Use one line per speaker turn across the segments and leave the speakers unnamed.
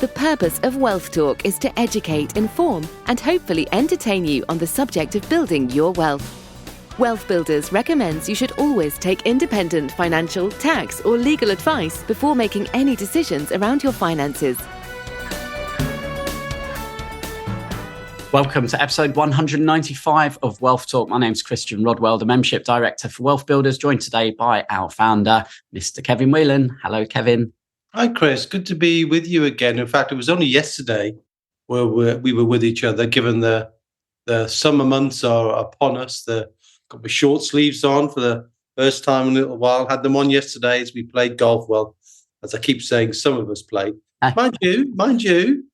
The purpose of Wealth Talk is to educate, inform, and hopefully entertain you on the subject of building your wealth. Wealth Builders recommends you should always take independent financial, tax, or legal advice before making any decisions around your finances.
Welcome to episode 195 of Wealth Talk. My name's Christian Rodwell, the Membership Director for Wealth Builders, joined today by our founder, Mr. Kevin Whelan. Hello, Kevin.
Hi, Chris. Good to be with you again. In fact, it was only yesterday where we were with each other, given the summer months are upon us. Got my short sleeves on for the first time in a little while. Had them on yesterday as we played golf. Well, as I keep saying, some of us played. Mind you,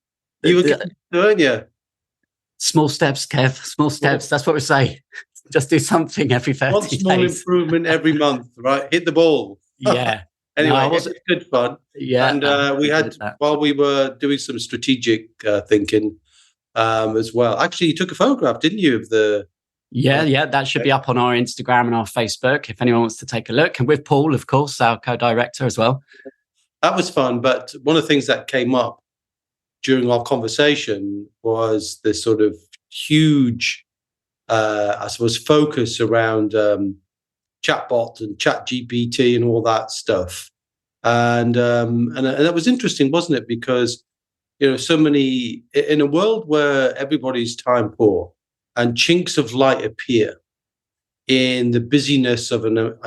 you were getting to, weren't you?
Small steps, Kev. Small steps. That's what we say. Just do something every 30 days.
One small improvement every month, right? Hit the ball.
Yeah.
Anyway, it was good fun.
Yeah.
And we had, while we were doing some strategic thinking as well. Actually, you took a photograph, didn't you, of the...
Yeah, that should be up on our Instagram and our Facebook if anyone wants to take a look. And with Paul, of course, our co-director as well.
That was fun. But one of the things that came up during our conversation was this sort of huge, I suppose, focus around chatbot and ChatGPT and all that stuff. And that was interesting, wasn't it? Because, you know, so many, in a world where everybody's time poor and chinks of light appear in the busyness of a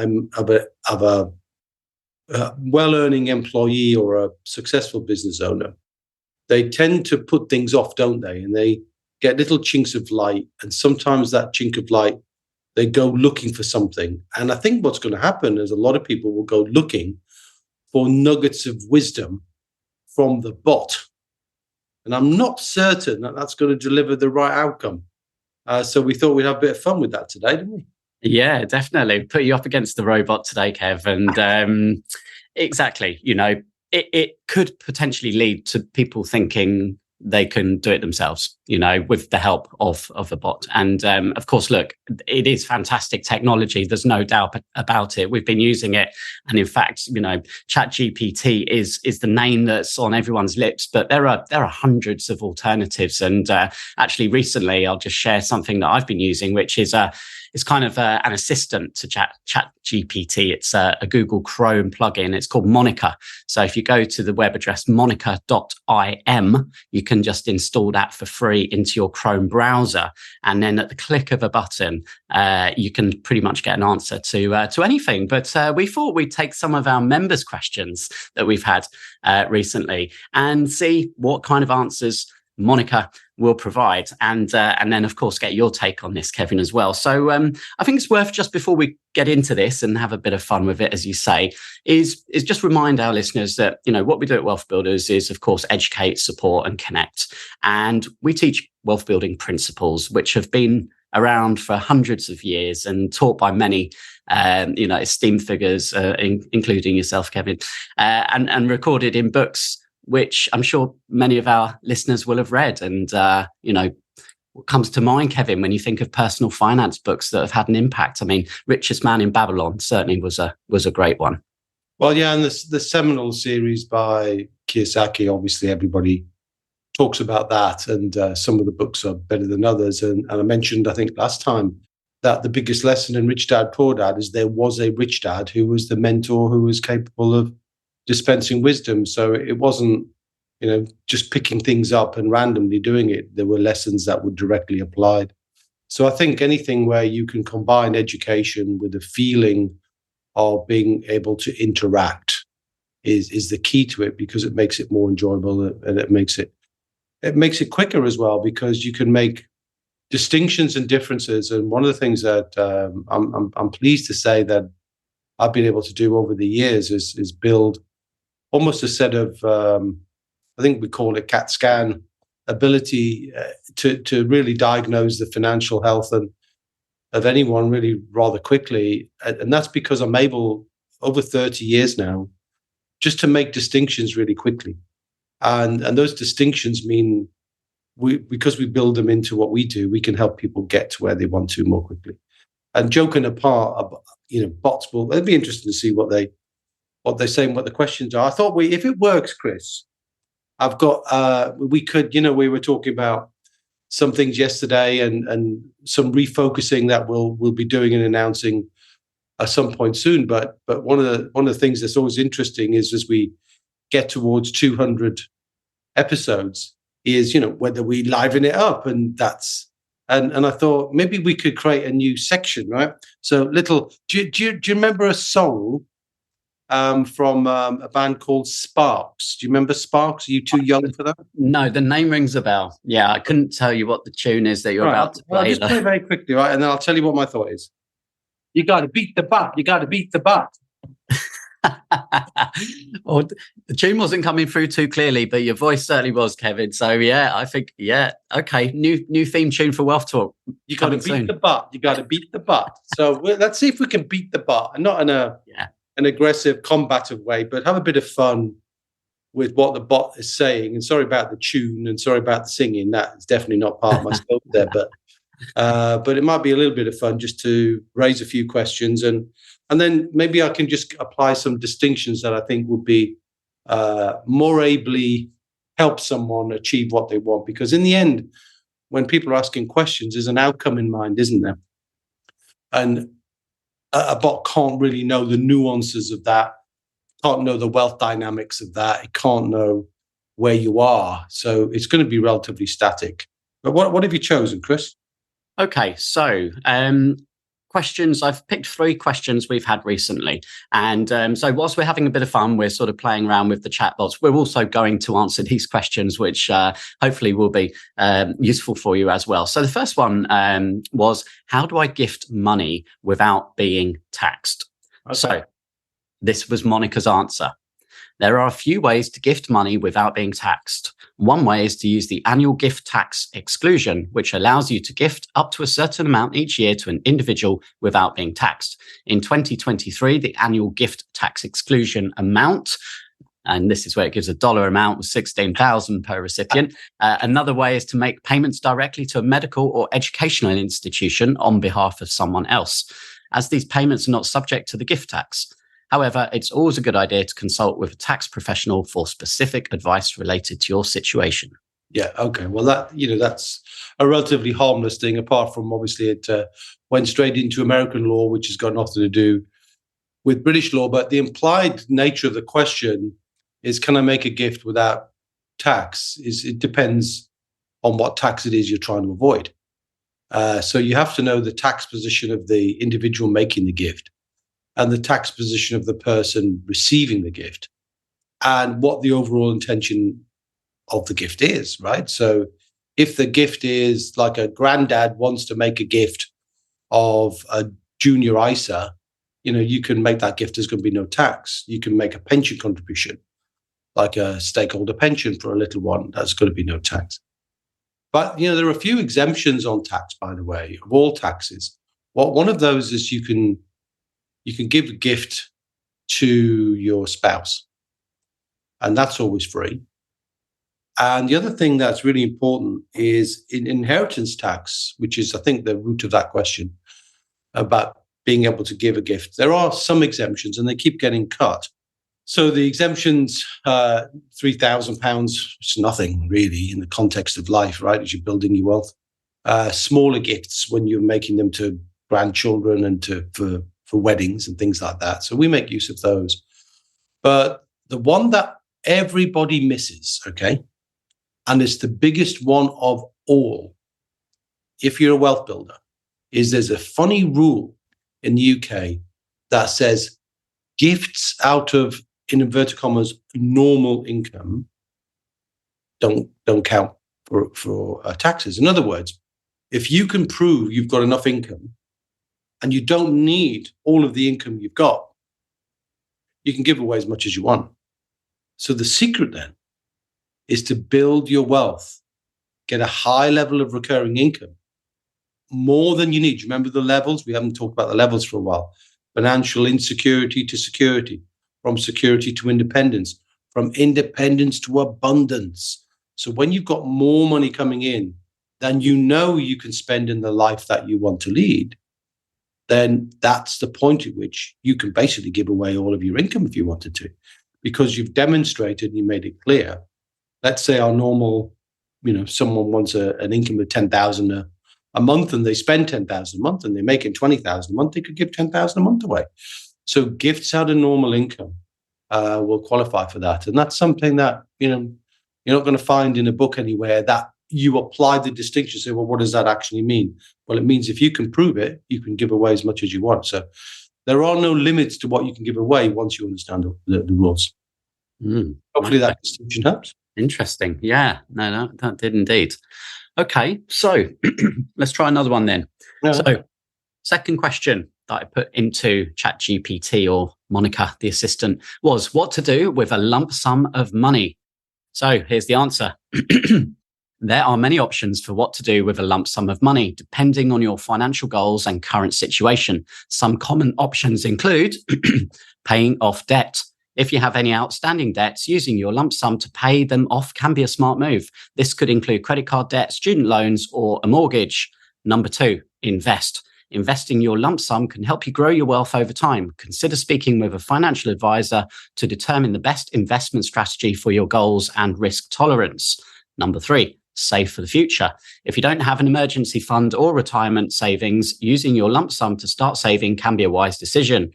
well-earning employee or a successful business owner, they tend to put things off, don't they? And they get little chinks of light. And sometimes that chink of light, they go looking for something. And I think what's going to happen is a lot of people will go looking for nuggets of wisdom from the bot. And I'm not certain that that's going to deliver the right outcome. So we thought we'd have a bit of fun with that today, didn't we?
Yeah, definitely. Put you up against the robot today, Kev. And exactly, you know, it could potentially lead to people thinking they can do it themselves, you know, with the help of a bot. And of course, look, it is fantastic technology. There's no doubt about it. We've been using it. And in fact, you know, ChatGPT is the name that's on everyone's lips, but there are hundreds of alternatives. And actually recently, I'll just share something that I've been using, which is it's kind of an assistant to ChatGPT. It's a Google Chrome plugin. It's called Monica. So if you go to the web address monica.im, you can just install that for free into your Chrome browser. And then at the click of a button, you can pretty much get an answer to anything. But we thought we'd take some of our members' questions that we've had recently and see what kind of answers Monica will provide, and then of course get your take on this, Kevin, as well. So I think it's worth, just before we get into this and have a bit of fun with it, as you say, is just remind our listeners that, you know, what we do at Wealth Builders is, of course, educate, support, and connect. And we teach wealth building principles which have been around for hundreds of years and taught by many you know, esteemed figures, including yourself, Kevin, and recorded in books which I'm sure many of our listeners will have read. And, you know, what comes to mind, Kevin, when you think of personal finance books that have had an impact? I mean, Richest Man in Babylon certainly was a great one.
Well, yeah, and the seminal series by Kiyosaki, obviously everybody talks about that. And some of the books are better than others. And I mentioned, I think last time, that the biggest lesson in Rich Dad, Poor Dad is there was a rich dad who was the mentor, who was capable of dispensing wisdom. So it wasn't, you know, just picking things up and randomly doing it. There were lessons that were directly applied. So I think anything where you can combine education with a feeling of being able to interact is the key to it, because it makes it more enjoyable, and it makes it quicker as well, because you can make distinctions and differences. And one of the things that I'm pleased to say that I've been able to do over the years is build almost a set of, I think we call it CAT scan ability to really diagnose the financial health of anyone really rather quickly. And that's because I'm able, over 30 years now, just to make distinctions really quickly. And those distinctions mean because we build them into what we do, we can help people get to where they want to more quickly. And joking apart, you know, bots it'll be interesting to see what they say and what the questions are. I thought if it works, Chris, I've got, we could, we were talking about some things yesterday and some refocusing that we'll be doing and announcing at some point soon. But one of the things that's always interesting is as we get towards 200 episodes is, whether we liven it up, and I thought maybe we could create a new section, right? So do you remember a song from a band called Sparks? Do you remember Sparks? Are you too young for that?
No, the name rings a bell. Yeah, I couldn't tell you what the tune is that you're about to play.
I'll just play very quickly, right? And then I'll tell you what my thought is. You got to beat the bot. You got to beat the bot.
Well, the tune wasn't coming through too clearly, but your voice certainly was, Kevin. So yeah, I think okay, new theme tune for Wealth Talk.
You got to beat the bot. You got to beat the bot. So let's see if we can beat the bot, and not in an aggressive, combative way, but have a bit of fun with what the bot is saying. And sorry about the tune, and sorry about the singing. That is definitely not part of my scope there, but it might be a little bit of fun just to raise a few questions, and then maybe I can just apply some distinctions that I think would be more ably help someone achieve what they want. Because in the end, when people are asking questions, there's an outcome in mind, isn't there? And a bot can't really know the nuances of that, can't know the wealth dynamics of that, it can't know where you are. So it's going to be relatively static. But what have you chosen, Chris?
Okay, so questions. I've picked 3 questions we've had recently. And so whilst we're having a bit of fun, we're sort of playing around with the chatbots. We're also going to answer these questions, which hopefully will be useful for you as well. So the first one was, how do I gift money without being taxed? Okay. So this was Monica's answer. There are a few ways to gift money without being taxed. One way is to use the annual gift tax exclusion, which allows you to gift up to a certain amount each year to an individual without being taxed. In 2023, the annual gift tax exclusion amount, and this is where it gives a dollar amount, was $16,000 per recipient. Another way is to make payments directly to a medical or educational institution on behalf of someone else, as these payments are not subject to the gift tax. However, it's always a good idea to consult with a tax professional for specific advice related to your situation.
Yeah. Okay. Well, that's a relatively harmless thing, apart from obviously it went straight into American law, which has got nothing to do with British law. But the implied nature of the question is, can I make a gift without tax? It depends on what tax it is you're trying to avoid. So you have to know the tax position of the individual making the gift, and the tax position of the person receiving the gift, and what the overall intention of the gift is, right? So if the gift is like a granddad wants to make a gift of a junior ISA, you can make that gift, there's going to be no tax. You can make a pension contribution, like a stakeholder pension for a little one, that's going to be no tax. But, there are a few exemptions on tax, by the way, of all taxes. One of those is you can give a gift to your spouse, and that's always free. And the other thing that's really important is in inheritance tax, which is, I think, the root of that question about being able to give a gift. There are some exemptions, and they keep getting cut. So the exemptions, £3,000, it's nothing really in the context of life, right, as you're building your wealth. Smaller gifts when you're making them to grandchildren and for weddings and things like that. So we make use of those. But the one that everybody misses, okay, and it's the biggest one of all, if you're a wealth builder, is there's a funny rule in the UK that says gifts out of, in inverted commas, normal income don't count for taxes. In other words, if you can prove you've got enough income and you don't need all of the income you've got, you can give away as much as you want. So the secret then is to build your wealth, get a high level of recurring income, more than you need. Remember the levels? We haven't talked about the levels for a while. Financial insecurity to security, from security to independence, from independence to abundance. So when you've got more money coming in than you can spend in the life that you want to lead, then that's the point at which you can basically give away all of your income if you wanted to, because you've demonstrated and you made it clear let's say our normal, someone wants an income of 10,000 a month, and they spend 10,000 a month, and they're making 20,000 a month, they could give 10,000 a month away. So gifts out of normal income will qualify for that. And that's something that, you're not going to find in a book anywhere, that you apply the distinction, say, well, what does that actually mean? Well, it means if you can prove it, you can give away as much as you want. So there are no limits to what you can give away once you understand the rules. Hopefully that distinction helps.
Interesting. Yeah, no, that did indeed. Okay, so let's try another one then. Yeah. So second question that I put into ChatGPT, or Monica, the assistant, was what to do with a lump sum of money. So here's the answer. There are many options for what to do with a lump sum of money, depending on your financial goals and current situation. Some common options include paying off debt. If you have any outstanding debts, using your lump sum to pay them off can be a smart move. This could include credit card debt, student loans, or a mortgage. Number 2, invest. Investing your lump sum can help you grow your wealth over time. Consider speaking with a financial advisor to determine the best investment strategy for your goals and risk tolerance. Number 3, save for the future. If you don't have an emergency fund or retirement savings, using your lump sum to start saving can be a wise decision.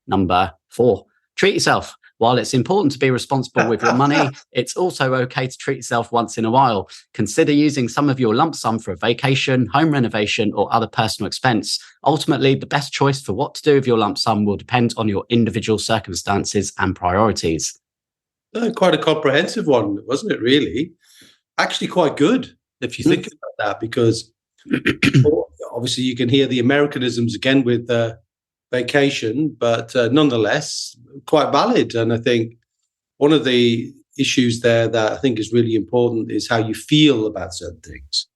Number 4, treat yourself. While it's important to be responsible with your money, it's also okay to treat yourself once in a while. Consider using some of your lump sum for a vacation, home renovation, or other personal expense. Ultimately, the best choice for what to do with your lump sum will depend on your individual circumstances and priorities.
Quite a comprehensive one, wasn't it, really? Actually quite good, if you think about that, because obviously you can hear the Americanisms again with vacation, but nonetheless, quite valid. And I think one of the issues there that I think is really important is how you feel about certain things.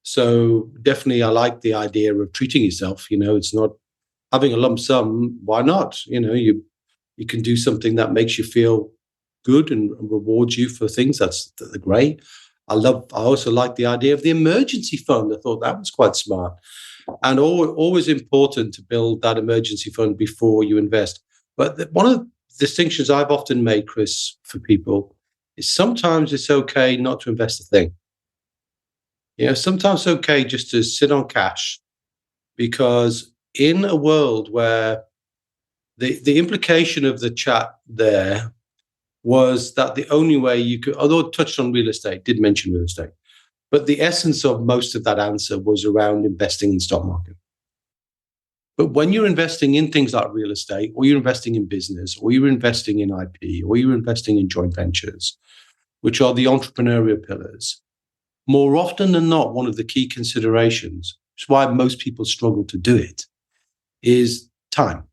So definitely I like the idea of treating yourself. It's not having a lump sum. Why not? You can do something that makes you feel good and rewards you for things. That's great. I also like the idea of the emergency fund. I thought that was quite smart. And always important to build that emergency fund before you invest. But one of the distinctions I've often made, Chris, for people is sometimes it's okay not to invest a thing. Sometimes it's okay just to sit on cash, because in a world where the implication of the chat there was that the only way you could, although it touched on real estate, did mention real estate, but the essence of most of that answer was around investing in the stock market. But when you're investing in things like real estate, or you're investing in business, or you're investing in IP, or you're investing in joint ventures, which are the entrepreneurial pillars, more often than not, one of the key considerations, which is why most people struggle to do it, is time.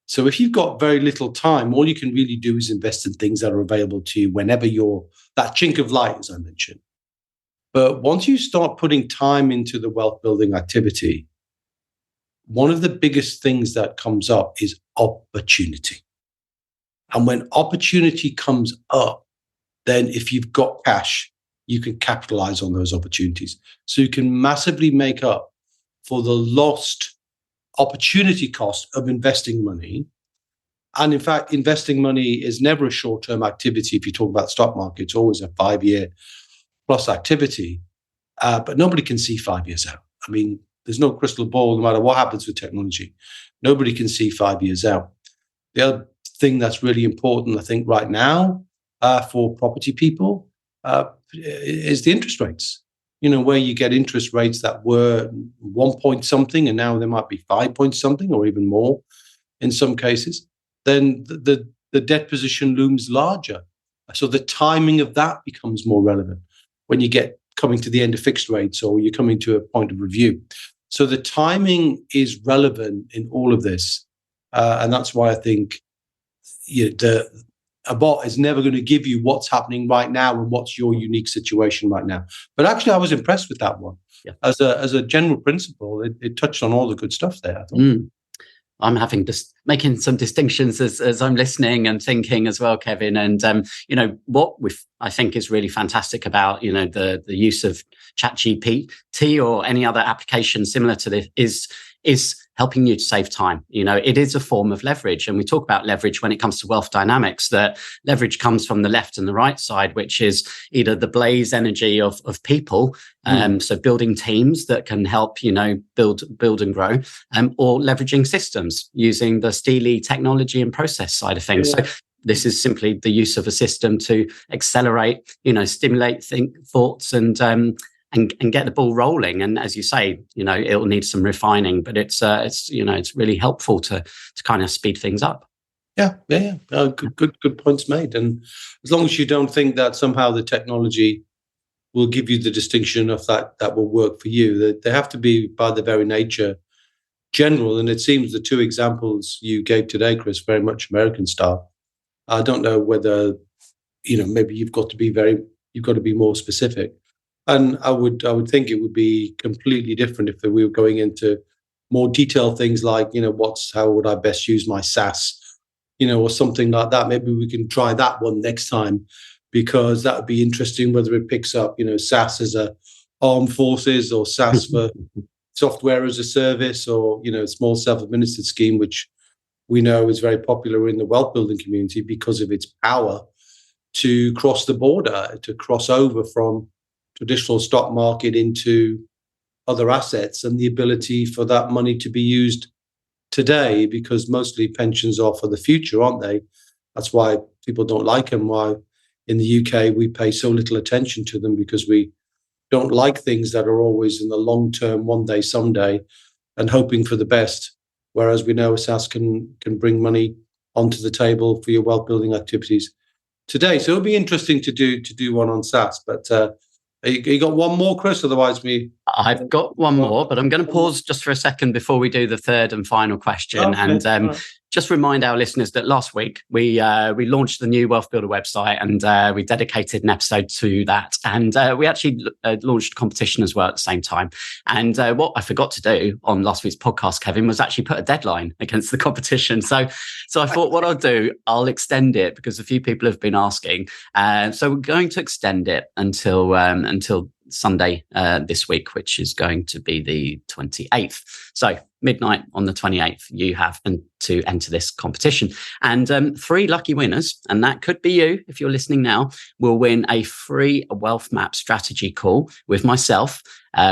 So if you've got very little time, all you can really do is invest in things that are available to you whenever you're that chink of light, as I mentioned. But once you start putting time into the wealth building activity, one of the biggest things that comes up is opportunity. And when opportunity comes up, then if you've got cash, you can capitalize on those opportunities. So you can massively make up for the lost opportunity cost of investing money. And in fact, investing money is never a short-term activity. If you talk about stock market, it's always a 5-year plus activity. But nobody can see 5 years out. I mean, there's no crystal ball, no matter what happens with technology. Nobody can see 5 years out. The other thing that's really important, I think, right now for property people is the interest rates. Where you get interest rates that were 1 point something, and now they might be 5 point something, or even more in some cases, then the debt position looms larger. So the timing of that becomes more relevant when you get coming to the end of fixed rates, or you're coming to a point of review. So the timing is relevant in all of this. And that's why I think a bot is never going to give you what's happening right now and what's your unique situation right now. But actually, I was impressed with that one. Yeah. As a general principle, it touched on all the good stuff there, I thought.
I'm having making some distinctions as I'm listening and thinking as well, Kevin. And what I think is really fantastic about the use of ChatGPT or any other application similar to this is is helping you to save time. It is a form of leverage. And we talk about leverage when it comes to wealth dynamics, that leverage comes from the left and the right side, which is either the blaze energy of people, so building teams that can help, build and grow, or leveraging systems using the steely technology and process side of things. So this is simply the use of a system to accelerate, stimulate thoughts and get the ball rolling. And as you say, it'll need some refining, but it's really helpful to kind of speed things up.
Yeah. Good points made. And as long as you don't think that somehow the technology will give you the distinction of that will work for you, that they have to be by their very nature general. And it seems the two examples you gave today, Chris, very much American style. I don't know whether, maybe you've got to be more specific. And I would think it would be completely different if we were going into more detailed things like, how would I best use my SSAS, or something like that. Maybe we can try that one next time, because that would be interesting, whether it picks up, SSAS as a armed forces, or SSAS for software as a service, or, small self-administered scheme, which we know is very popular in the wealth building community because of its power to cross the border, to cross over from traditional stock market into other assets, and the ability for that money to be used today, because mostly pensions are for the future, aren't they? That's why people don't like them. Why in the UK we pay so little attention to them, because we don't like things that are always in the long term, one day, someday, and hoping for the best. Whereas we know SSAS can bring money onto the table for your wealth building activities today. So it'll be interesting to do one on SSAS. But you got one more, Chris? Otherwise,
I've got one more, but I'm going to pause just for a second before we do the third and final question. Okay. And just remind our listeners that last week we launched the new Wealth Builder website, and we dedicated an episode to that. And we actually launched a competition as well at the same time. And what I forgot to do on last week's podcast, Kevin, was actually put a deadline against the competition. So I thought what I'll do, I'll extend it, because a few people have been asking. So we're going to extend it until Sunday this week, which is going to be the 28th. So midnight on the 28th, you have to enter this competition. And 3 lucky winners, and that could be you if you're listening now, will win a free wealth map strategy call with myself,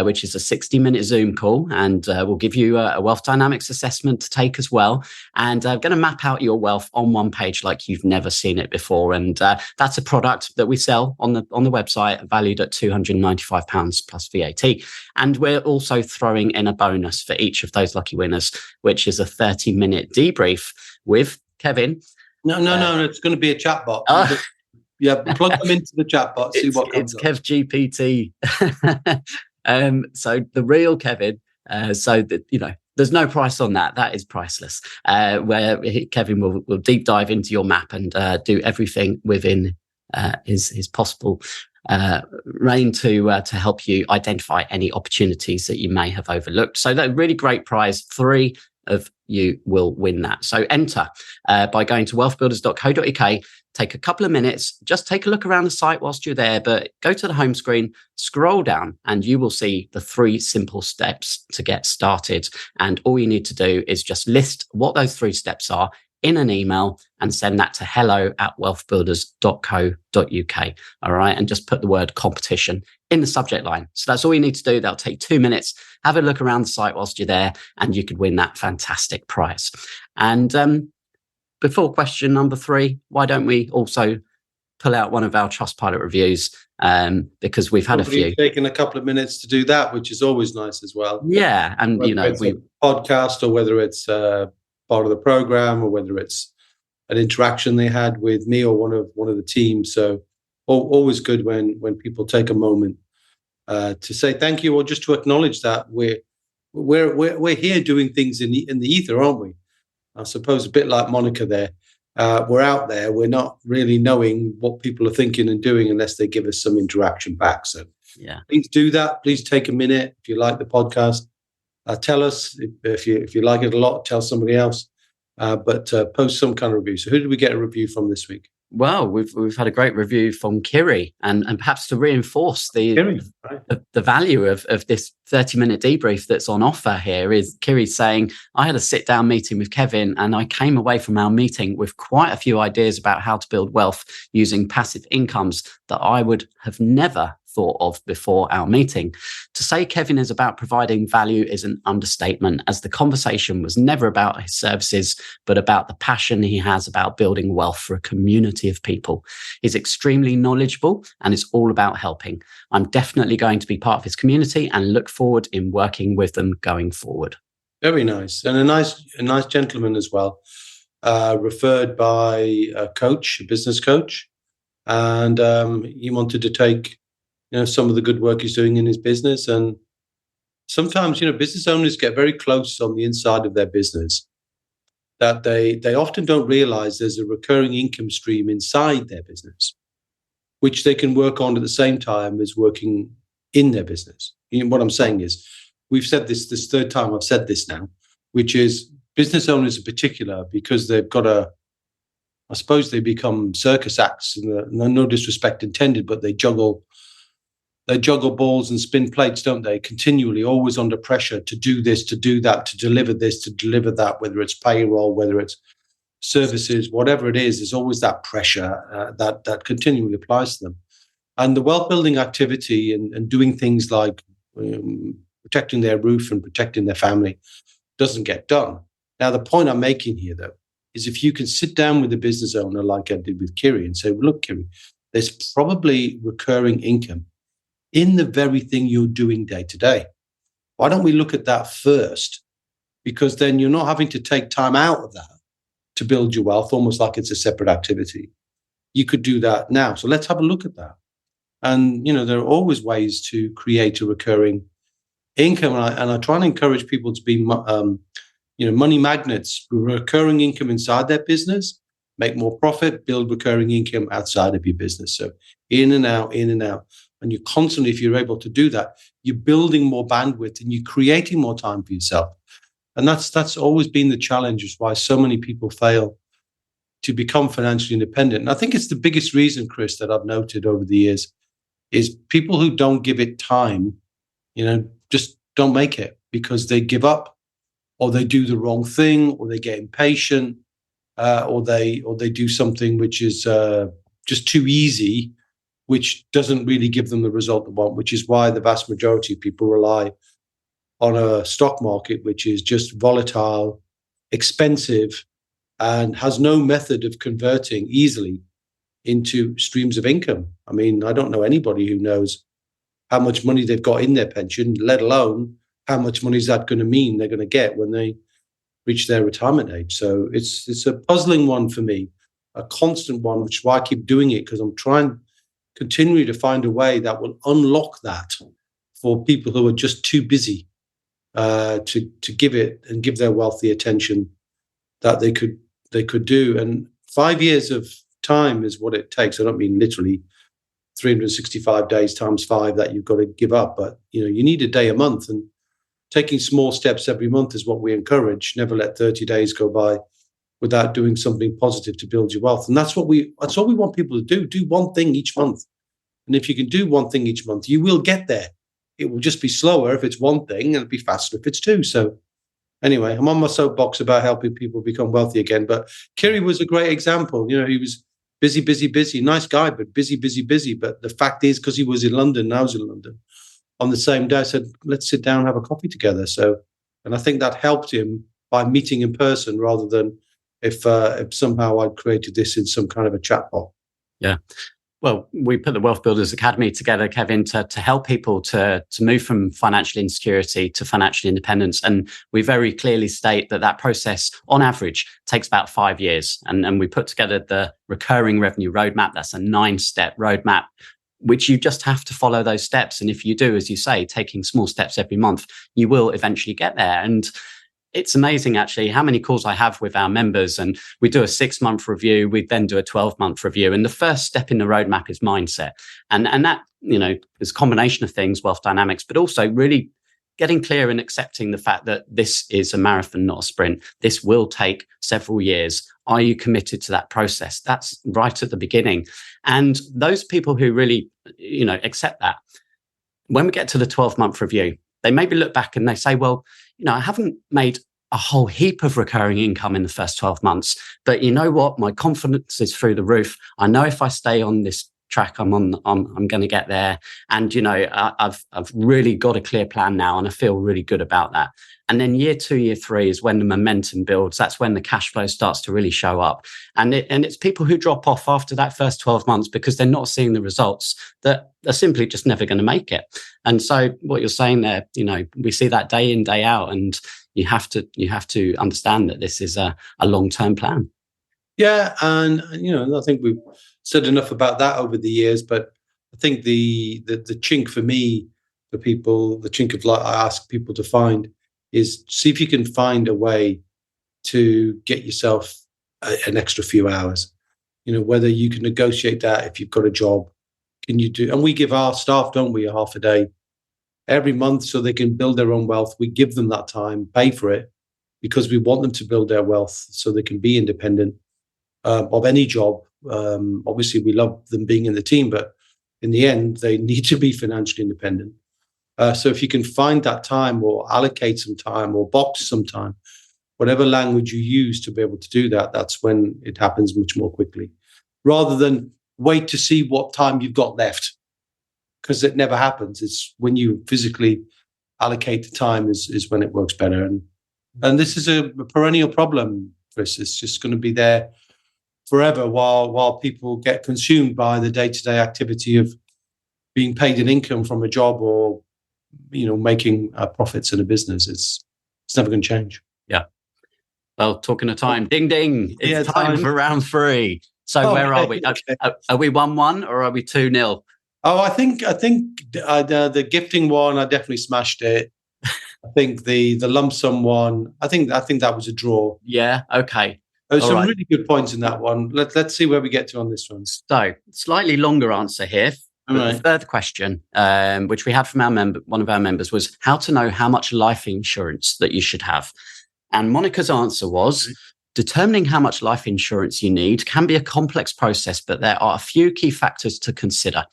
which is a 60-minute Zoom call. And we'll give you a wealth dynamics assessment to take as well. And I'm going to map out your wealth on one page like you've never seen it before. And that's a product that we sell on the website, valued at £295 plus VAT. And we're also throwing in a bonus for each of those lucky winners, which is a 30-minute debrief with Kevin.
No, it's going to be a chatbot. Yeah, plug them into the chatbot, see what comes up.
It's KevGPT. So the real Kevin, so that, there's no price on that. That is priceless. Where Kevin will deep dive into your map and do everything within his possible reign to help you identify any opportunities that you may have overlooked. So that really great prize. 3 of you will win that. So enter by going to wealthbuilders.co.uk. Take a couple of minutes, just take a look around the site whilst you're there, but go to the home screen, scroll down, and you will see the 3 simple steps to get started. And all you need to do is just list what those 3 steps are in an email and send that to hello@wealthbuilders.co.uk. All right. And just put the word competition in the subject line. So that's all you need to do. That'll take 2 minutes. Have a look around the site whilst you're there, and you could win that fantastic prize. And before question number 3, why don't we also pull out one of our Trustpilot reviews? Because we've had a few.
Taken a couple of minutes to do that, which is always nice as well.
Yeah. And,
whether we podcast, or whether it's part of the program, or whether it's an interaction they had with me or one of the team. So always good when people take a moment to say thank you, or just to acknowledge that we're here doing things in the ether, aren't we? I suppose a bit like Monica there. We're out there. We're not really knowing what people are thinking and doing unless they give us some interaction back. So yeah, please do that. Please take a minute. If you like the podcast, tell us. If you like it a lot, tell somebody else. But post some kind of review. So who did we get a review from this week?
Well, we've had a great review from Kiri, and perhaps to reinforce the value of this 30-minute debrief that's on offer here is Kiri saying, I had a sit-down meeting with Kevin, and I came away from our meeting with quite a few ideas about how to build wealth using passive incomes that I would have never thought of before our meeting. To say Kevin is about providing value is an understatement, as the conversation was never about his services, but about the passion he has about building wealth for a community of people. He's extremely knowledgeable and is all about helping. I'm definitely going to be part of his community and look forward in working with them going forward.
Very nice. And a nice gentleman as well, referred by a coach, a business coach. And he wanted to take some of the good work he's doing in his business. And sometimes, business owners get very close on the inside of their business that they often don't realize there's a recurring income stream inside their business, which they can work on at the same time as working in their business. What I'm saying is, we've said this third time I've said this now, which is business owners in particular, because they've got I suppose they become circus acts, and no disrespect intended, but they juggle balls and spin plates, don't they? Continually, always under pressure to do this, to do that, to deliver this, to deliver that, whether it's payroll, whether it's services, whatever it is, there's always that pressure that continually applies to them. And the wealth building activity and doing things like protecting their roof and protecting their family doesn't get done. Now, the point I'm making here, though, is if you can sit down with a business owner like I did with Kiri and say, well, look, Kiri, there's probably recurring income in the very thing you're doing day to day. Why don't we look at that first? Because then you're not having to take time out of that to build your wealth, almost like it's a separate activity. You could do that now. So let's have a look at that. And, there are always ways to create a recurring income. And I try and encourage people to be, money magnets, recurring income inside their business, make more profit, build recurring income outside of your business. So in and out. And you're constantly, if you're able to do that, you're building more bandwidth and you're creating more time for yourself. And that's always been the challenge, is why so many people fail to become financially independent. And I think it's the biggest reason, Chris, that I've noted over the years is people who don't give it time, just don't make it, because they give up, or they do the wrong thing, or they get impatient, or they do something which is just too easy, which doesn't really give them the result they want, which is why the vast majority of people rely on a stock market which is just volatile, expensive, and has no method of converting easily into streams of income. I mean, I don't know anybody who knows how much money they've got in their pension, let alone how much money is that going to mean they're going to get when they reach their retirement age. So it's a puzzling one for me, a constant one, which is why I keep doing it, because I'm trying continually to find a way that will unlock that for people who are just too busy to give it and give their wealth the attention that they could do. And 5 years of time is what it takes. I don't mean literally 365 days times 5 that you've got to give up, but you need a day a month, and taking small steps every month is what we encourage. Never let 30 days go by without doing something positive to build your wealth. And that's what we want people to do. Do one thing each month. And if you can do one thing each month, you will get there. It will just be slower if it's one thing, and it'll be faster if it's two. So anyway, I'm on my soapbox about helping people become wealthy again. But Kiri was a great example. He was busy. Nice guy, but busy. But the fact is, because he was in London and I was in London, on the same day, I said, let's sit down and have a coffee together. So, and I think that helped him by meeting in person rather than if somehow I'd created this in some kind of a chatbot.
Yeah. Well, we put the Wealth Builders Academy together, Kevin, to help people to move from financial insecurity to financial independence. And we very clearly state that process, on average, takes about 5 years. And we put together the recurring revenue roadmap. That's a 9-step roadmap, which you just have to follow those steps. And if you do, as you say, taking small steps every month, you will eventually get there. And it's amazing, actually, how many calls I have with our members, and we do a 6-month review. We then do a 12-month review. And the first step in the roadmap is mindset. And that, is a combination of things, wealth dynamics, but also really getting clear and accepting the fact that this is a marathon, not a sprint. This will take several years. Are you committed to that process? That's right at the beginning. And those people who really, accept that, when we get to the 12-month review, they maybe look back and they say, well, I haven't made a whole heap of recurring income in the first 12 months, but you know what? My confidence is through the roof. I know if I stay on this track I'm going to get there. And, I've really got a clear plan now, and I feel really good about that. And then year 2, year 3 is when the momentum builds. That's when the cash flow starts to really show up. And it's people who drop off after that first 12 months because they're not seeing the results, that are simply just never going to make it. And so what you're saying there, we see that day in, day out, and you have to understand that this is a long-term plan.
Yeah. And, I think we've said enough about that over the years, but I think the chink for me, for people, the chink of light I ask people to find is see if you can find a way to get yourself an extra few hours, whether you can negotiate that if you've got a job. Can you do, and we give our staff, don't we, a half a day every month so they can build their own wealth. We give them that time, pay for it, because we want them to build their wealth so they can be independent of any job. Obviously, we love them being in the team, but in the end, they need to be financially independent. So if you can find that time or allocate some time or box some time, whatever language you use to be able to do that, that's when it happens much more quickly, rather than wait to see what time you've got left, because it never happens. It's when you physically allocate the time is when it works better. And this is a perennial problem, Chris. It's just going to be there forever while people get consumed by the day-to-day activity of being paid an income from a job or making profits in a business. It's never going to change.
Yeah. Well, talking of time, ding ding, it's time for round 3. So where are we? Okay. Are we 1-1 or are we 2-0?
Oh, I think the gifting one, I definitely smashed it. I think the lump sum one, I think that was a draw.
Yeah. Okay.
There's some really good points in that one. Let's see where we get to on this one.
So, slightly longer answer here. The third question, which we had from one of our members, was how to know how much life insurance that you should have. And Monica's answer was, determining how much life insurance you need can be a complex process, but there are a few key factors to consider.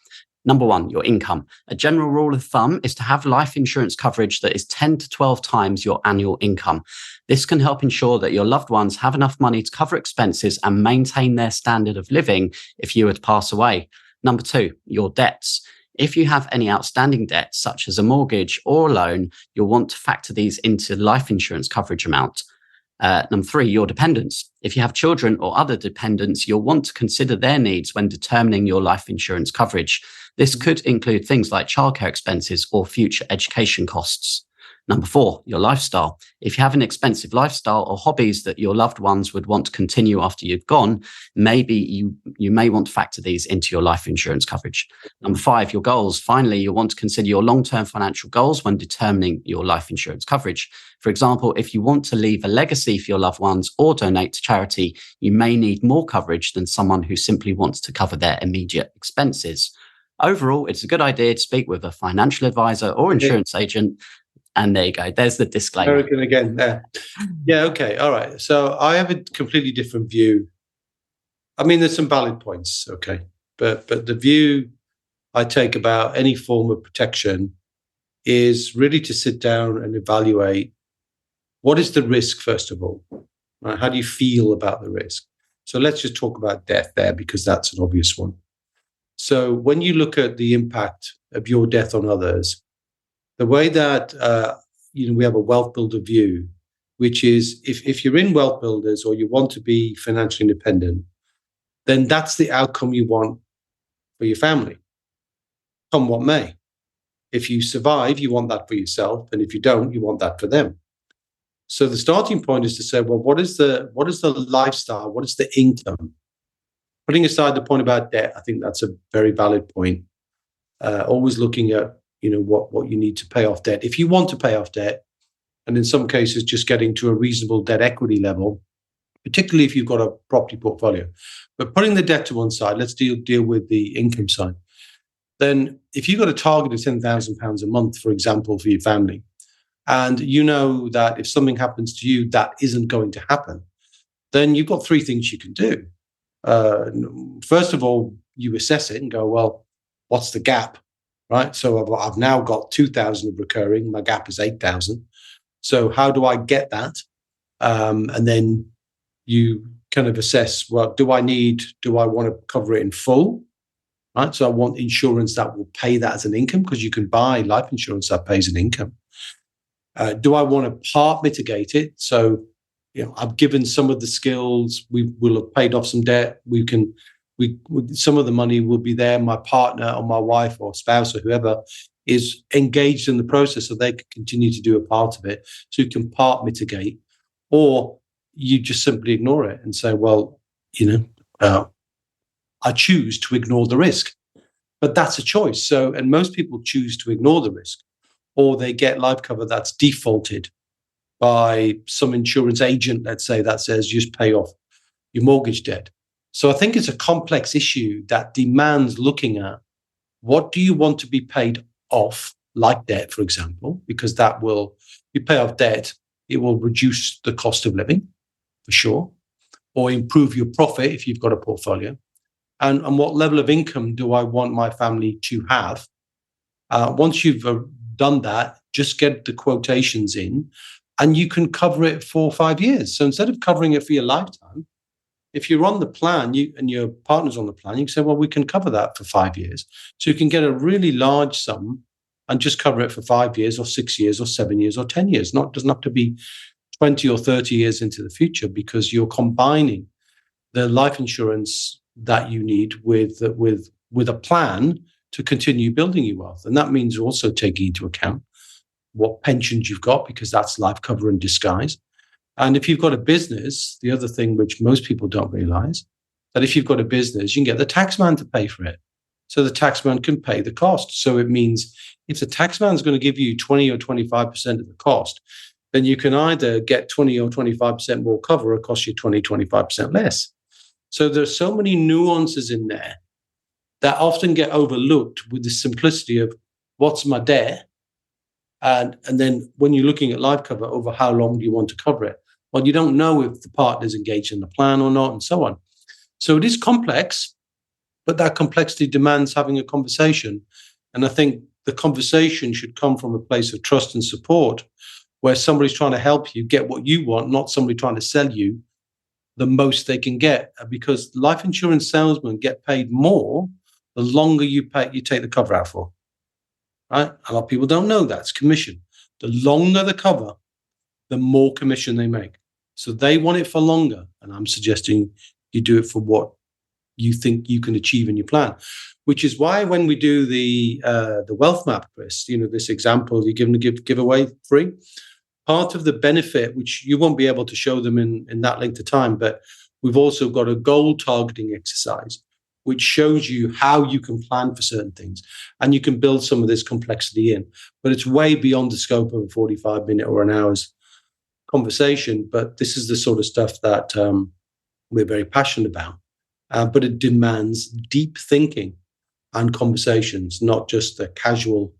Number 1, your income. A general rule of thumb is to have life insurance coverage that is 10 to 12 times your annual income. This can help ensure that your loved ones have enough money to cover expenses and maintain their standard of living if you were to pass away. Number 2, your debts. If you have any outstanding debts, such as a mortgage or a loan, you'll want to factor these into life insurance coverage amount. Number 3, your dependents. If you have children or other dependents, you'll want to consider their needs when determining your life insurance coverage. This could include things like childcare expenses or future education costs. Number 4, your lifestyle. If you have an expensive lifestyle or hobbies that your loved ones would want to continue after you've gone, maybe you may want to factor these into your life insurance coverage. Number 5, your goals. Finally, you'll want to consider your long-term financial goals when determining your life insurance coverage. For example, if you want to leave a legacy for your loved ones or donate to charity, you may need more coverage than someone who simply wants to cover their immediate expenses. Overall, it's a good idea to speak with a financial advisor or insurance agent. And there you go. There's the disclaimer.
American again there. Yeah, okay. All right. So I have a completely different view. I mean, there's some valid points, okay. But the view I take about any form of protection is really to sit down and evaluate what is the risk, first of all. Right? How do you feel about the risk? So let's just talk about death there, because that's an obvious one. So when you look at the impact of your death on others, the way that we have a wealth builder view, which is if you're in wealth builders or you want to be financially independent, then that's the outcome you want for your family, come what may. If you survive, you want that for yourself, and if you don't, you want that for them. So the starting point is to say, well, what is the lifestyle? What is the income? Putting aside the point about debt, I think that's a very valid point. Always looking at what you need to pay off debt. If you want to pay off debt, and in some cases just getting to a reasonable debt equity level, particularly if you've got a property portfolio. But putting the debt to one side, let's deal with the income side. Then if you've got a target of £10,000 a month, for example, for your family, and you know that if something happens to you, that isn't going to happen, then you've got three things you can do. First of all, you assess it and go, well, what's the gap, right? So I've now got 2,000 of recurring. My gap is 8,000. So how do I get that? And then you kind of assess, well, do I want to cover it in full? Right. So I want insurance that will pay that as an income, because you can buy life insurance that pays an income. Do I want to part mitigate it? So, I've given some of the skills, we will have paid off some debt. Some of the money will be there. My partner or my wife or spouse or whoever is engaged in the process, so they can continue to do a part of it. So you can part mitigate, or you just simply ignore it and say, well, I choose to ignore the risk. But that's a choice. So, and most people choose to ignore the risk, or they get life cover that's defaulted by some insurance agent, let's say, that says just pay off your mortgage debt. So I think it's a complex issue that demands looking at, what do you want to be paid off, like debt, for example, because you pay off debt, it will reduce the cost of living for sure, or improve your profit if you've got a portfolio. And what level of income do I want my family to have? Once you've done that, just get the quotations in, and you can cover it for 5 years. So instead of covering it for your lifetime, if you're on the plan, and your partner's on the plan, you can say, well, we can cover that for 5 years. So you can get a really large sum and just cover it for 5 years or 6 years or 7 years or 10 years. Doesn't have to be 20 or 30 years into the future, because you're combining the life insurance that you need with a plan to continue building your wealth. And that means also taking into account what pensions you've got, because that's life cover in disguise. And if you've got a business, the other thing which most people don't realize, that if you've got a business, you can get the taxman to pay for it. So the taxman can pay the cost. So it means if the taxman is going to give you 20 or 25% of the cost, then you can either get 20 or 25% more cover, or cost you 20, 25% less. So there's so many nuances in there that often get overlooked with the simplicity of what's my debt? And then when you're looking at life cover, over how long do you want to cover it? Well, you don't know if the partner's engaged in the plan or not, and so on. So it is complex, but that complexity demands having a conversation. And I think the conversation should come from a place of trust and support, where somebody's trying to help you get what you want, not somebody trying to sell you the most they can get. Because life insurance salesmen get paid more the longer you take the cover out for. Right? A lot of people don't know that's commission. The longer the cover, the more commission they make. So they want it for longer. And I'm suggesting you do it for what you think you can achieve in your plan, which is why when we do the wealth map, Chris, this example you're going to give away free, part of the benefit, which you won't be able to show them in that length of time, but we've also got a goal targeting exercise, which shows you how you can plan for certain things, and you can build some of this complexity in. But it's way beyond the scope of a 45-minute or an hour's conversation. But this is the sort of stuff that we're very passionate about. But it demands deep thinking and conversations, not just a casual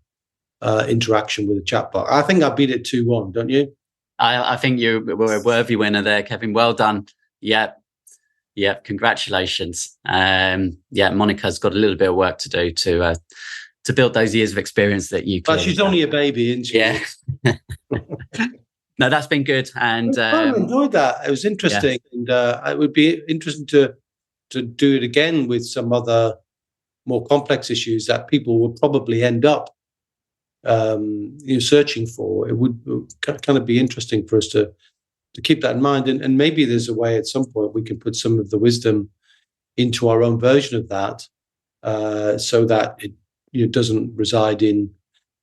interaction with a chatbot. I think I beat it 2-1, don't you?
I think you were a worthy winner there, Kevin. Well done. Yeah, congratulations. Monica's got a little bit of work to do to build those years of experience that you can.
But she's only a baby, isn't she?
Yeah. No, that's been good. And
I enjoyed that. It was interesting. Yeah. And it would be interesting to do it again with some other more complex issues that people will probably end up searching for. It would kind of be interesting for us to keep that in mind. And maybe there's a way at some point we can put some of the wisdom into our own version of that, so that it doesn't reside in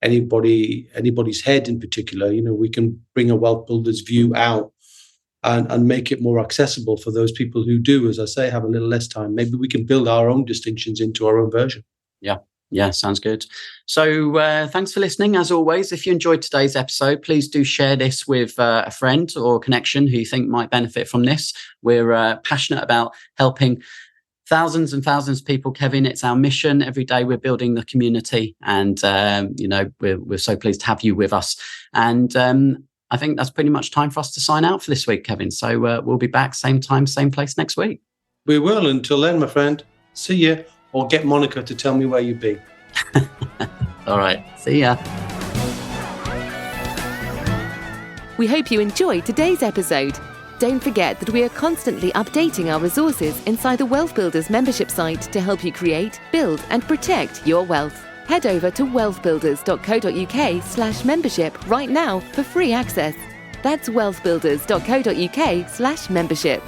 anybody's head in particular. We can bring a wealth builder's view out and make it more accessible for those people who do, as I say, have a little less time. Maybe we can build our own distinctions into our own version.
Yeah, sounds good. So thanks for listening. As always, if you enjoyed today's episode, please do share this with a friend or a connection who you think might benefit from this. We're passionate about helping thousands and thousands of people, Kevin. It's our mission. Every day we're building the community, and we're so pleased to have you with us. And I think that's pretty much time for us to sign out for this week, Kevin. So we'll be back same time, same place next week.
We will. Until then, my friend, see you, or get Monica to tell me where you've been.
All right. See ya.
We hope you enjoyed today's episode. Don't forget that we are constantly updating our resources inside the Wealth Builders membership site to help you create, build, and protect your wealth. Head over to wealthbuilders.co.uk/membership right now for free access. That's wealthbuilders.co.uk/membership.